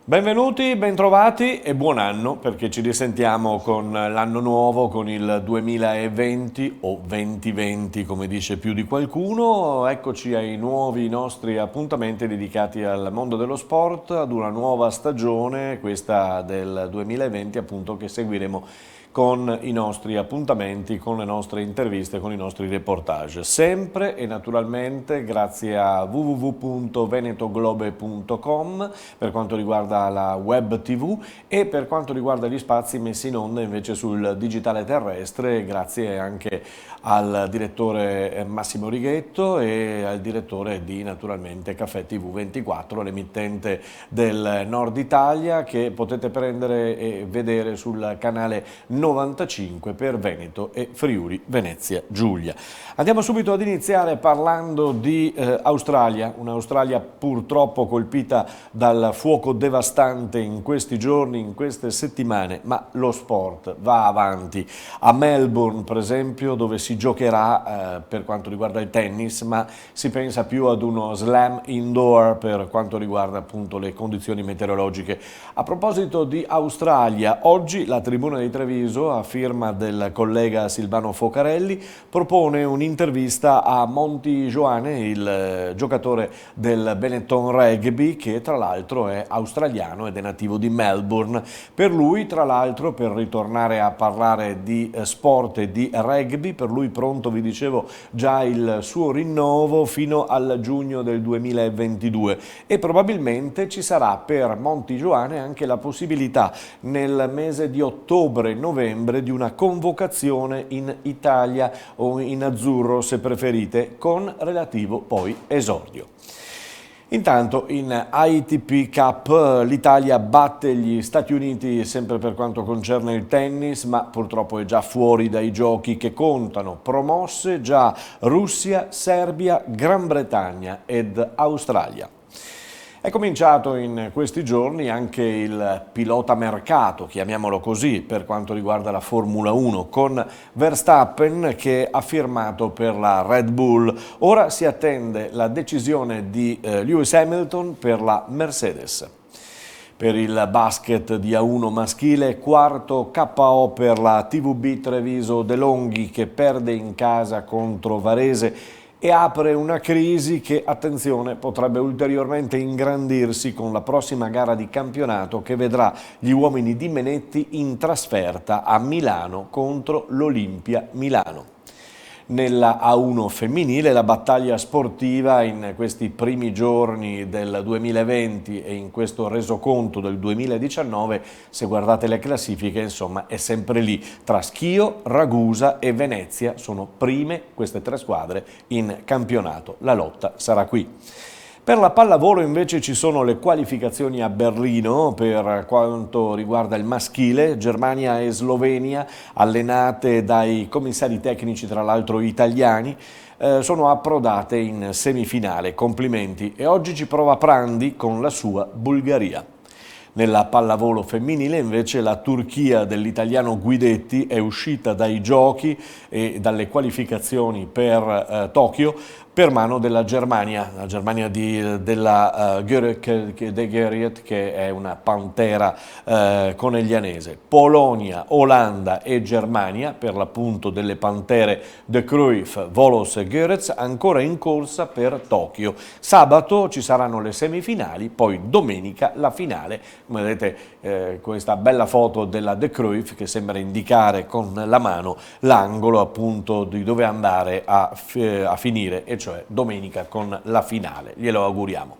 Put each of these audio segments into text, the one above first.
Benvenuti, bentrovati e buon anno perché ci risentiamo con l'anno nuovo, con il 2020 o 2020 come dice più di qualcuno. Eccoci ai nuovi nostri appuntamenti dedicati al mondo dello sport, ad una nuova stagione, questa del 2020 appunto che seguiremo con i nostri appuntamenti, con le nostre interviste, con i nostri reportage. Sempre e naturalmente grazie a www.venetoglobe.com per quanto riguarda la web TV e per quanto riguarda gli spazi messi in onda invece sul digitale terrestre, grazie anche al direttore Massimo Righetto e al direttore di naturalmente Caffè TV 24, l'emittente del Nord Italia che potete prendere e vedere sul canale 95 per Veneto e Friuli Venezia Giulia. Andiamo subito ad iniziare parlando di Australia, un'Australia purtroppo colpita dal fuoco devastante in questi giorni, in queste settimane, ma lo sport va avanti. A Melbourne per esempio dove si giocherà per quanto riguarda il tennis, ma si pensa più ad uno slam indoor per quanto riguarda appunto le condizioni meteorologiche. A proposito di Australia, oggi la Tribuna di Treviso a firma del collega Silvano Focarelli propone un'intervista a Monty Joane, il giocatore del Benetton Rugby che tra l'altro è australiano ed è nativo di Melbourne. Per lui tra l'altro, per ritornare a parlare di sport e di rugby, per lui pronto vi dicevo già il suo rinnovo fino al giugno del 2022 e probabilmente ci sarà per Monty Joane anche la possibilità nel mese di ottobre-novembre di una convocazione in Italia o in azzurro se preferite, con relativo poi esordio. Intanto in ATP Cup l'Italia batte gli Stati Uniti sempre per quanto concerne il tennis, ma purtroppo è già fuori dai giochi che contano. Promosse già Russia, Serbia, Gran Bretagna ed Australia. È cominciato in questi giorni anche il pilota mercato, chiamiamolo così, per quanto riguarda la Formula 1, con Verstappen che ha firmato per la Red Bull. Ora si attende la decisione di Lewis Hamilton per la Mercedes. Per il basket di A1 maschile, quarto KO per la TVB Treviso De Longhi che perde in casa contro Varese e apre una crisi che, attenzione, potrebbe ulteriormente ingrandirsi con la prossima gara di campionato che vedrà gli uomini di Menetti in trasferta a Milano contro l'Olimpia Milano. Nella A1 femminile la battaglia sportiva in questi primi giorni del 2020 e in questo resoconto del 2019, se guardate le classifiche, insomma, è sempre lì. Tra Schio, Ragusa e Venezia sono prime queste tre squadre in campionato. La lotta sarà qui. Per la pallavolo invece ci sono le qualificazioni a Berlino per quanto riguarda il maschile, Germania e Slovenia, allenate dai commissari tecnici tra l'altro italiani, sono approdate in semifinale. Complimenti. E oggi ci prova Prandi con la sua Bulgaria. Nella pallavolo femminile invece la Turchia dell'italiano Guidetti è uscita dai giochi e dalle qualificazioni per Tokyo per mano della Germania, la Germania della Görek de Geriet che è una pantera coneglianese. Polonia, Olanda e Germania per l'appunto delle pantere De Cruyff, Volos e Goerets ancora in corsa per Tokyo. Sabato ci saranno le semifinali, poi domenica la finale. Come vedete questa bella foto della De Cruyff che sembra indicare con la mano l'angolo appunto di dove andare a finire, e cioè domenica con la finale. Glielo auguriamo.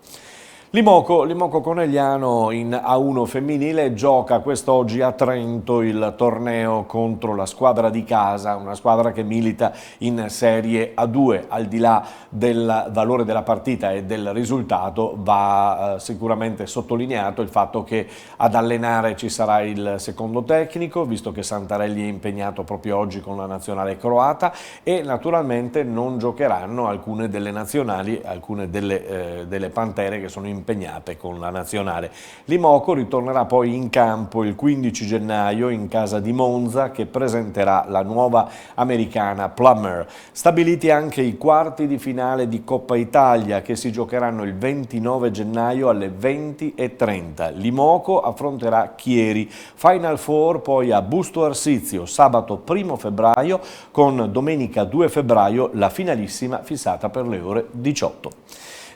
Limoco Conegliano in A1 femminile gioca quest'oggi a Trento il torneo contro la squadra di casa, una squadra che milita in Serie A2. Al di là del valore della partita e del risultato va sicuramente sottolineato il fatto che ad allenare ci sarà il secondo tecnico, visto che Santarelli è impegnato proprio oggi con la nazionale croata, e naturalmente non giocheranno alcune delle nazionali, alcune delle pantere che sono impegnate impegnate con la nazionale. L'Imoco ritornerà poi in campo il 15 gennaio in casa di Monza, che presenterà la nuova americana Plummer. Stabiliti anche i quarti di finale di Coppa Italia, che si giocheranno il 29 gennaio alle 20:30. L'Imoco affronterà Chieri. Final Four poi a Busto Arsizio sabato 1 febbraio, con domenica 2 febbraio la finalissima fissata per le ore 18.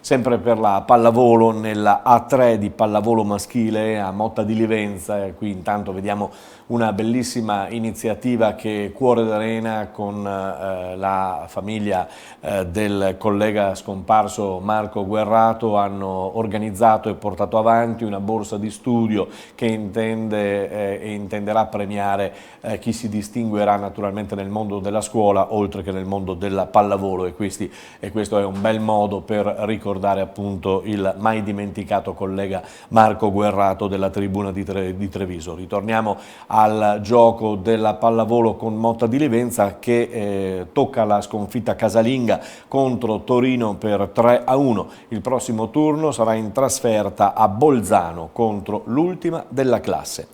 Sempre per la pallavolo, nella A3 di pallavolo maschile a Motta di Livenza, qui intanto vediamo una bellissima iniziativa che Cuore d'Arena con la famiglia del collega scomparso Marco Guerrato hanno organizzato e portato avanti una borsa di studio che intende e intenderà premiare chi si distinguerà naturalmente nel mondo della scuola oltre che nel mondo della pallavolo, e questo è un bel modo per ricordare appunto il mai dimenticato collega Marco Guerrato della tribuna di Treviso. Ritorniamo al gioco della pallavolo con Motta di Livenza, che tocca la sconfitta casalinga contro Torino per 3-1. Il prossimo turno sarà in trasferta a Bolzano contro l'ultima della classe.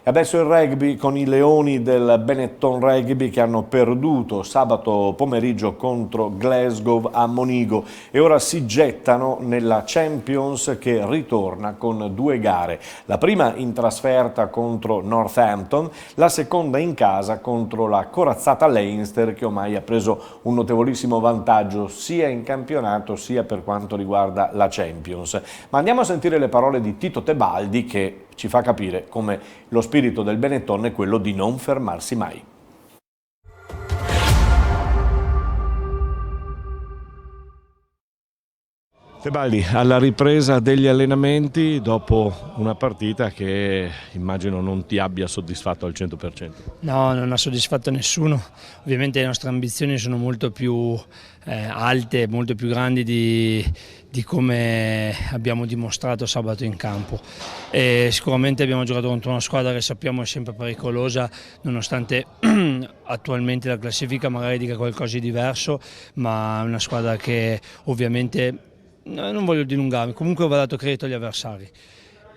E adesso il rugby con i Leoni del Benetton Rugby, che hanno perduto sabato pomeriggio contro Glasgow a Monigo e ora si gettano nella Champions, che ritorna con 2 gare. La prima in trasferta contro Northampton, la seconda in casa contro la corazzata Leinster, che ormai ha preso un notevolissimo vantaggio sia in campionato sia per quanto riguarda la Champions. Ma andiamo a sentire le parole di Tito Tebaldi, che ci fa capire come lo spirito del Benetton è quello di non fermarsi mai. Tebaldi, alla ripresa degli allenamenti dopo una partita che immagino non ti abbia soddisfatto al 100%. No, non ha soddisfatto nessuno. Ovviamente le nostre ambizioni sono molto più alte, molto più grandi di come abbiamo dimostrato sabato in campo. E sicuramente abbiamo giocato contro una squadra che sappiamo è sempre pericolosa, nonostante attualmente la classifica magari dica qualcosa di diverso, ma è una squadra che ovviamente, non voglio dilungarmi, comunque va dato credito agli avversari.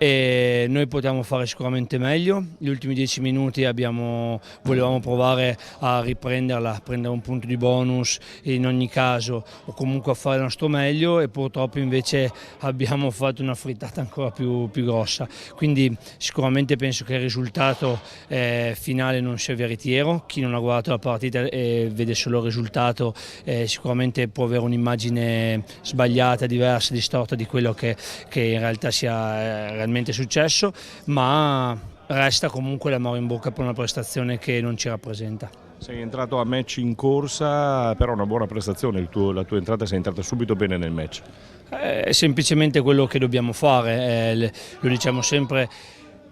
E noi potevamo fare sicuramente meglio. Gli ultimi 10 minuti volevamo provare a riprenderla, a prendere un punto di bonus in ogni caso, o comunque a fare il nostro meglio, e purtroppo invece abbiamo fatto una frittata ancora più grossa. Quindi sicuramente penso che il risultato finale non sia veritiero. Chi non ha guardato la partita e vede solo il risultato sicuramente può avere un'immagine sbagliata, diversa, distorta di quello che in realtà sia realmente successo, ma resta comunque l'amore in bocca per una prestazione che non ci rappresenta. Sei entrato a match in corsa, però una buona prestazione, la tua entrata sei entrata subito bene nel match. È semplicemente quello che dobbiamo fare, lo diciamo sempre.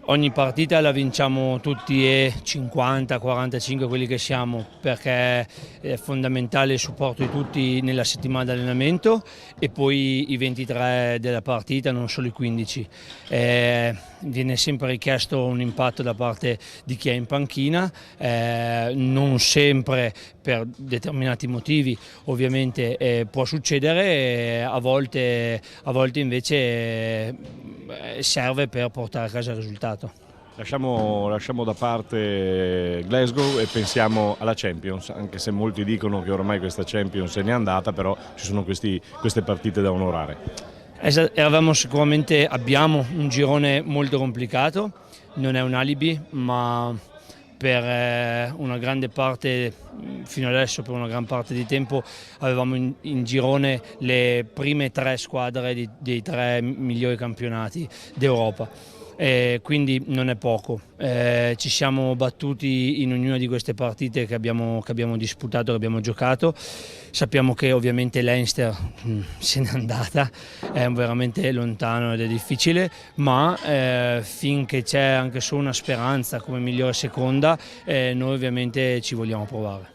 Ogni partita la vinciamo tutti e 50, 45 quelli che siamo, perché è fondamentale il supporto di tutti nella settimana di allenamento e poi i 23 della partita, non solo i 15. Viene sempre richiesto un impatto da parte di chi è in panchina, non sempre per determinati motivi ovviamente può succedere, a volte invece serve per portare a casa il risultato. Lasciamo da parte Glasgow e pensiamo alla Champions, anche se molti dicono che ormai questa Champions se n'è andata, però ci sono queste partite da onorare. Abbiamo un girone molto complicato, non è un alibi, ma per una grande parte, fino adesso per una gran parte di tempo, avevamo in girone le prime 3 squadre dei 3 migliori campionati d'Europa. Quindi non è poco. Ci siamo battuti in ognuna di queste partite che abbiamo disputato, che abbiamo giocato. Sappiamo che ovviamente Leinster se n'è andata, è veramente lontano ed è difficile, ma finché c'è anche solo una speranza come migliore seconda, noi ovviamente ci vogliamo provare.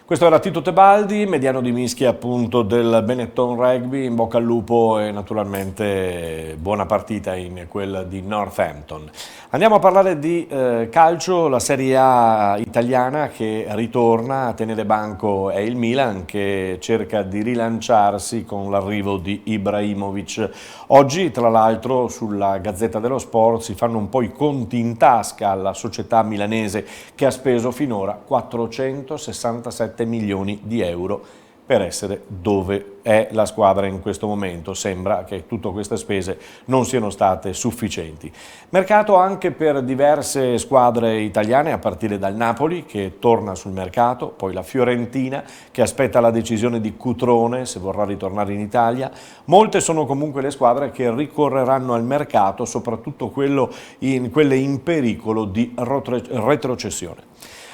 Questo era Tito Tebaldi, mediano di mischia appunto del Benetton Rugby, in bocca al lupo e naturalmente buona partita in quella di Northampton. Andiamo a parlare di calcio, la Serie A italiana che ritorna a tenere banco è il Milan che cerca di rilanciarsi con l'arrivo di Ibrahimovic. Oggi tra l'altro sulla Gazzetta dello Sport si fanno un po' i conti in tasca alla società milanese che ha speso finora 467 milioni di euro per essere dove è la squadra in questo momento. Sembra che tutte queste spese non siano state sufficienti. Mercato anche per diverse squadre italiane, a partire dal Napoli che torna sul mercato, poi la Fiorentina che aspetta la decisione di Cutrone se vorrà ritornare in Italia. Molte sono comunque le squadre che ricorreranno al mercato, soprattutto quelle in pericolo di retrocessione.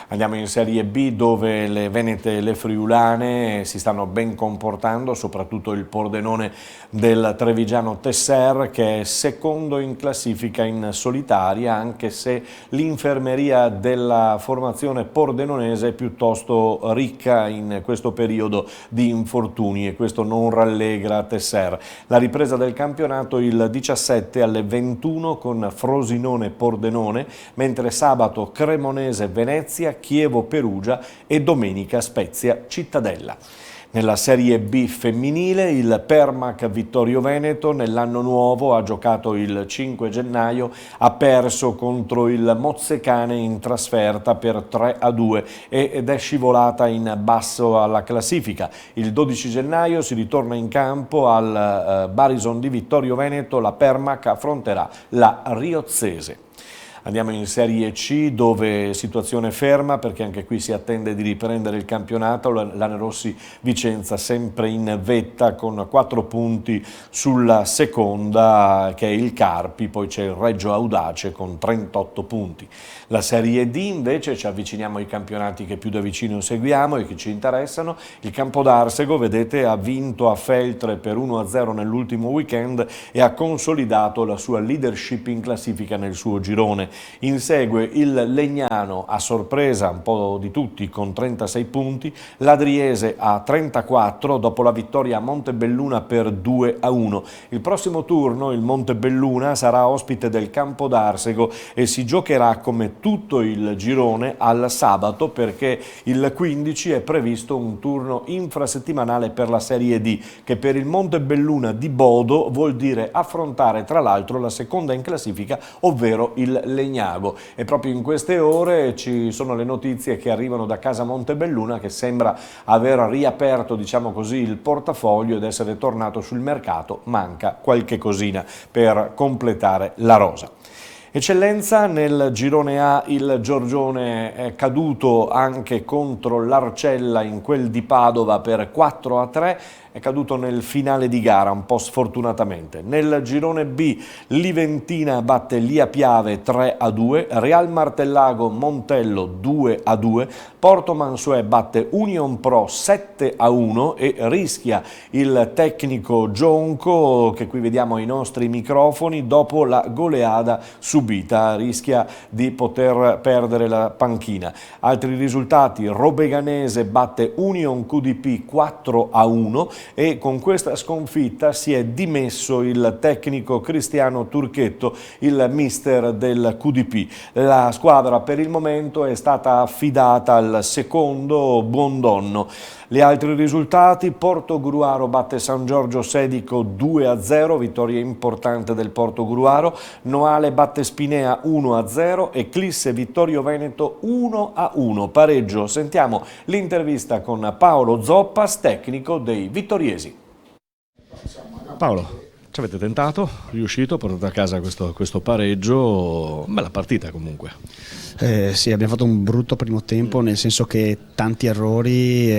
Andiamo in Serie B dove le venete e le friulane si stanno ben comportando, soprattutto il Pordenone del trevigiano Tesser che è secondo in classifica in solitaria, anche se l'infermeria della formazione pordenonese è piuttosto ricca in questo periodo di infortuni e questo non rallegra Tesser. La ripresa del campionato il 17 alle 21 con Frosinone-Pordenone, mentre sabato Cremonese-Venezia, Chievo-Perugia e domenica Spezia-Cittadella. Nella Serie B femminile il Permac Vittorio Veneto nell'anno nuovo ha giocato il 5 gennaio, ha perso contro il Mozzecane in trasferta per 3-2 ed è scivolata in basso alla classifica. Il 12 gennaio si ritorna in campo al Barison di Vittorio Veneto, la Permac affronterà la Riozzese. Andiamo in Serie C dove situazione ferma perché anche qui si attende di riprendere il campionato, l'Anerossi Vicenza sempre in vetta con 4 punti sulla seconda che è il Carpi, poi c'è il Reggio Audace con 38 punti. La Serie D invece ci avviciniamo ai campionati che più da vicino seguiamo e che ci interessano. Il Campodarsego, vedete, ha vinto a Feltre per 1-0 nell'ultimo weekend e ha consolidato la sua leadership in classifica nel suo girone. Insegue il Legnano a sorpresa un po' di tutti con 36 punti, l'Adriese a 34 dopo la vittoria a Montebelluna per 2-1. Il prossimo turno il Montebelluna sarà ospite del Campodarsego e si giocherà come tutto il girone al sabato perché il 15 è previsto un turno infrasettimanale per la Serie D che per il Montebelluna di Bodo vuol dire affrontare tra l'altro la seconda in classifica, ovvero il Legnago. E proprio in queste ore ci sono le notizie che arrivano da casa Montebelluna che sembra aver riaperto, diciamo così, il portafoglio ed essere tornato sul mercato, manca qualche cosina per completare la rosa. Eccellenza, nel girone A il Giorgione è caduto anche contro l'Arcella in quel di Padova per 4-3, è caduto nel finale di gara un po' sfortunatamente. Nel girone B l'Iventina batte Lia Piave 3-2, Real Martellago Montello 2-2, Porto Mansuè batte Union Pro 7-1 e rischia il tecnico Gionco che qui vediamo ai nostri microfoni dopo la goleada subita, rischia di poter perdere la panchina. Altri risultati: Robeganese batte Union QDP 4-1 e con questa sconfitta si è dimesso il tecnico Cristiano Turchetto, il mister del QDP. La squadra per il momento è stata affidata al secondo Buondonno. Gli altri risultati: Portogruaro batte San Giorgio Sedico 2-0, vittoria importante del Portogruaro, Noale batte Spinea 1-0 e Clisse Vittorio Veneto 1-1, pareggio. Sentiamo l'intervista con Paolo Zoppas, tecnico dei vittoriesi. Paolo, ci avete tentato, riuscito, portate a casa questo pareggio, bella partita comunque. Sì, abbiamo fatto un brutto primo tempo, nel senso che tanti errori,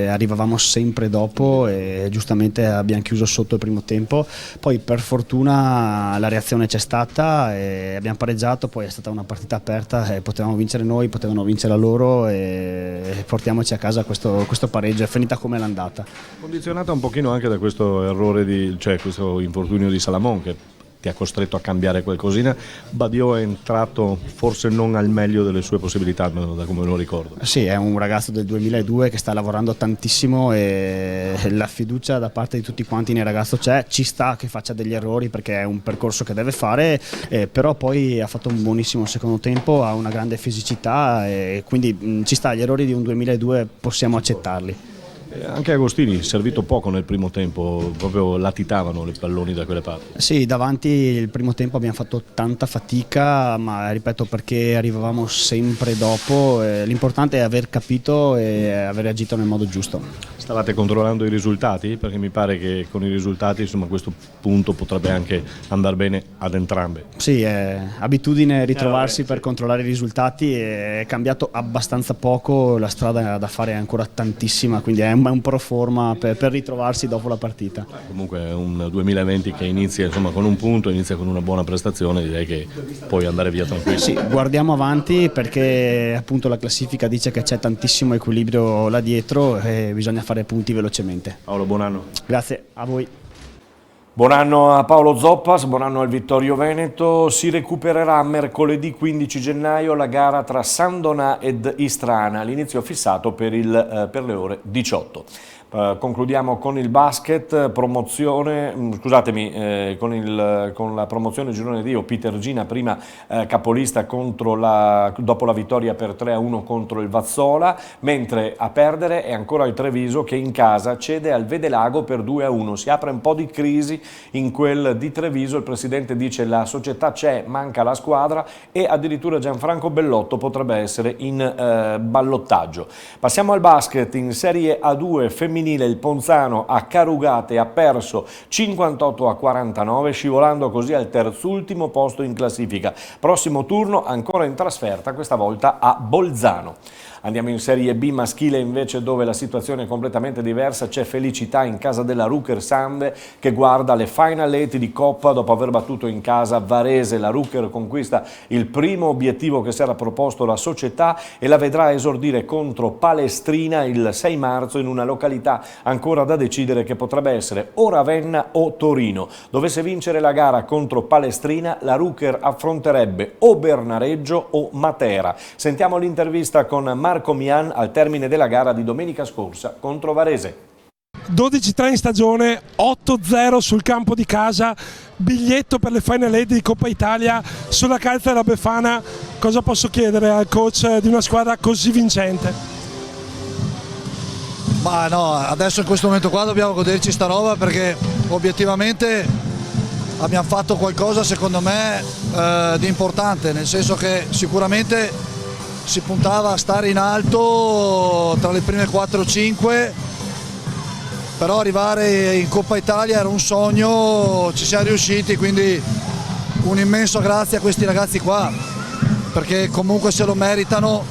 arrivavamo sempre dopo e giustamente abbiamo chiuso sotto il primo tempo. Poi per fortuna la reazione c'è stata e abbiamo pareggiato, poi è stata una partita aperta e potevamo vincere noi, potevano vincere loro e portiamoci a casa questo pareggio, è finita come l'andata. Condizionata un pochino anche da questo errore, cioè questo infortunio di Salamon che ti ha costretto a cambiare qualcosina. Badio è entrato forse non al meglio delle sue possibilità, almeno da come lo ricordo. Sì, è un ragazzo del 2002 che sta lavorando tantissimo e la fiducia da parte di tutti quanti nel ragazzo c'è, ci sta che faccia degli errori perché è un percorso che deve fare, però poi ha fatto un buonissimo secondo tempo, ha una grande fisicità e quindi ci sta, gli errori di un 2002 possiamo accettarli. Anche Agostini, servito poco nel primo tempo, proprio latitavano i palloni da quelle parti. Sì, davanti il primo tempo abbiamo fatto tanta fatica, ma ripeto perché arrivavamo sempre dopo, l'importante è aver capito e aver agito nel modo giusto. Stavate controllando i risultati? Perché mi pare che con i risultati, insomma, a questo punto potrebbe anche andare bene ad entrambe. Sì, è abitudine ritrovarsi per controllare i risultati, è cambiato abbastanza poco, la strada da fare è ancora tantissima, quindi è un pro forma per ritrovarsi dopo la partita. Comunque è un 2020 che inizia, insomma, con un punto, inizia con una buona prestazione, direi che puoi andare via tranquillo. Sì, guardiamo avanti perché appunto la classifica dice che c'è tantissimo equilibrio là dietro e bisogna fare punti velocemente. Paolo, buon anno. Grazie a voi. Buon anno a Paolo Zoppas, buon anno al Vittorio Veneto. Si recupererà mercoledì 15 gennaio la gara tra Sandona ed Istrana, l'inizio fissato per le ore 18. Concludiamo con il basket, promozione, scusatemi, con la promozione girone D, Peter Gina, prima capolista dopo la vittoria per 3-1 contro il Vazzola, mentre a perdere è ancora il Treviso che in casa cede al Vedelago per 2-1. Si apre un po' di crisi in quel di Treviso, il presidente dice la società c'è, manca la squadra e addirittura Gianfranco Bellotto potrebbe essere in ballottaggio. Passiamo al basket, in Serie A2 femminile il Ponzano a Carugate ha perso 58-49, scivolando così al terzultimo posto in classifica. Prossimo turno ancora in trasferta, questa volta a Bolzano. Andiamo in Serie B maschile invece, dove la situazione è completamente diversa. C'è felicità in casa della Ruker Sande che guarda le Final 8 di Coppa dopo aver battuto in casa Varese. La Ruker conquista il primo obiettivo che si era proposto la società e la vedrà esordire contro Palestrina il 6 marzo in una località ancora da decidere che potrebbe essere o Ravenna o Torino. Dovesse vincere la gara contro Palestrina, la Ruker affronterebbe o Bernareggio o Matera. Sentiamo l'intervista con Marco Mian al termine della gara di domenica scorsa contro Varese. 12-3 in stagione, 8-0 sul campo di casa, biglietto per le Final 8 di Coppa Italia sulla calza della Befana. Cosa posso chiedere al coach di una squadra così vincente? Ma no, adesso in questo momento qua dobbiamo goderci sta roba perché obiettivamente abbiamo fatto qualcosa secondo me di importante, nel senso che sicuramente si puntava a stare in alto tra le prime 4 o 5, però arrivare in Coppa Italia era un sogno, ci siamo riusciti, quindi un immenso grazie a questi ragazzi qua, perché comunque se lo meritano.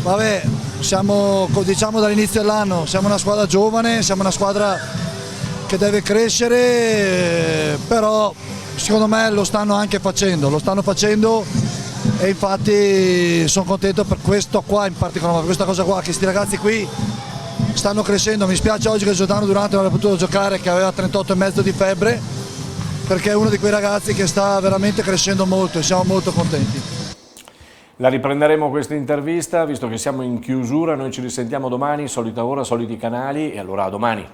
Vabbè, siamo, diciamo dall'inizio dell'anno, siamo una squadra giovane, siamo una squadra che deve crescere, però secondo me lo stanno anche facendo, e infatti sono contento per questo qua in particolare, per questa cosa qua, che questi ragazzi qui stanno crescendo. Mi spiace oggi che Giordano Durante non abbia potuto giocare, che aveva 38,5 di febbre, perché è uno di quei ragazzi che sta veramente crescendo molto e siamo molto contenti. La riprenderemo questa intervista, visto che siamo in chiusura. Noi ci risentiamo domani, solita ora, soliti canali, e allora a domani.